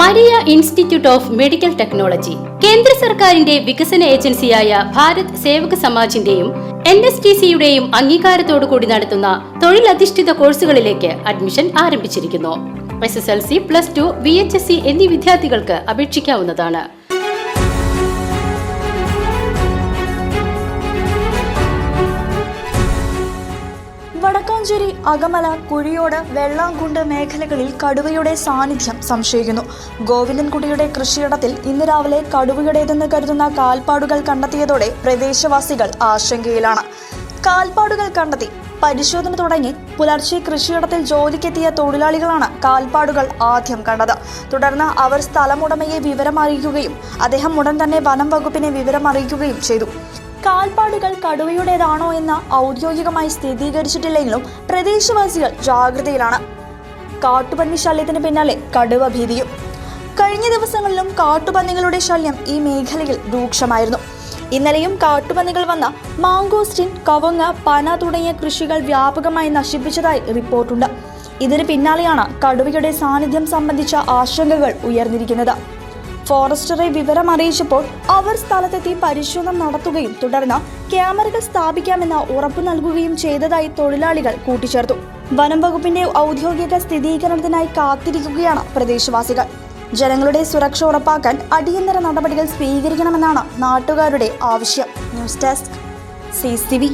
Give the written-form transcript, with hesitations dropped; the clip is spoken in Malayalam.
Maria institute of medical technology കേന്ദ്ര സർക്കാരിന്റെ വികസന ഏജൻസിയായ ഭാരത് സേവക് സമാജിന്റെയും NSTCയുടെയും അംഗീകാരത്തോടുകൂടി നടത്തുന്ന തൊഴിലധിഷ്ഠിത കോഴ്സുകളിലേക്ക് അഡ്മിഷൻ ആരംഭിച്ചിരിക്കുന്നു. SSLC, +2, VHSC എന്നീ വിദ്യാർത്ഥികൾക്ക് അപേക്ഷിക്കാവുന്നതാണ്. വടക്കാഞ്ചേരി, അകമല, കുഴിയോട്, വെള്ളാംകുണ്ട് മേഖലകളിൽ കടുവയുടെ സാന്നിധ്യം സംശയിക്കുന്നു. ഗോവിന്ദൻകുട്ടിയുടെ കൃഷിയിടത്തിൽ ഇന്ന് രാവിലെ കടുവയുടേതെന്ന് കരുതുന്ന കാൽപ്പാടുകൾ കണ്ടെത്തിയതോടെ പ്രദേശവാസികൾ ആശങ്കയിലാണ്. കാൽപ്പാടുകൾ കണ്ടെത്തി പരിശോധന തുടങ്ങി പുലർച്ചെ കൃഷിയിടത്തിൽ ജോലിക്കെത്തിയ തൊഴിലാളികളാണ് കാൽപ്പാടുകൾ ആദ്യം കണ്ടത്. തുടർന്ന് അവർ സ്ഥലമുടമയെ വിവരമറിയിക്കുകയും അദ്ദേഹം ഉടൻ തന്നെ വനം വകുപ്പിനെ വിവരമറിയിക്കുകയും ചെയ്തു. കാൽപ്പാടുകൾ കടുവയുടേതാണോ എന്ന് ഔദ്യോഗികമായി സ്ഥിരീകരിച്ചിട്ടില്ലെങ്കിലും പ്രദേശവാസികൾ ജാഗ്രതയിലാണ്. കാട്ടുപന്നി ശല്യത്തിന് പിന്നാലെ കടുവ ഭീതിയും. കഴിഞ്ഞ ദിവസങ്ങളിലും കാട്ടുപന്നികളുടെ ശല്യം ഈ മേഖലയിൽ രൂക്ഷമായിരുന്നു. ഇന്നലെയും കാട്ടുപന്നികൾ വന്ന മാങ്കോസ്റ്റിൻ, കവുങ്ങ്, പന തുടങ്ങിയ കൃഷികൾ വ്യാപകമായി നശിപ്പിച്ചതായി റിപ്പോർട്ടുണ്ട്. ഇതിന് പിന്നാലെയാണ് കടുവയുടെ സാന്നിധ്യം സംബന്ധിച്ച ആശങ്കകൾ ഉയർന്നിരിക്കുന്നത്. ഫോറസ്റ്ററെ വിവരം അറിയിച്ചപ്പോൾ അവർ സ്ഥലത്തെത്തി പരിശോധന നടത്തുകയും തുടർന്ന് ക്യാമറകൾ സ്ഥാപിക്കാമെന്ന് ഉറപ്പു നൽകുകയും ചെയ്തതായി തൊഴിലാളികൾ കൂട്ടിച്ചേർത്തു. വനം വകുപ്പിന്റെ ഔദ്യോഗിക സ്ഥിരീകരണത്തിനായി കാത്തിരിക്കുകയാണ് പ്രദേശവാസികൾ. ജനങ്ങളുടെ സുരക്ഷ ഉറപ്പാക്കാൻ അടിയന്തര നടപടികൾ സ്വീകരിക്കണമെന്നാണ് നാട്ടുകാരുടെ ആവശ്യം. News desk CCTV.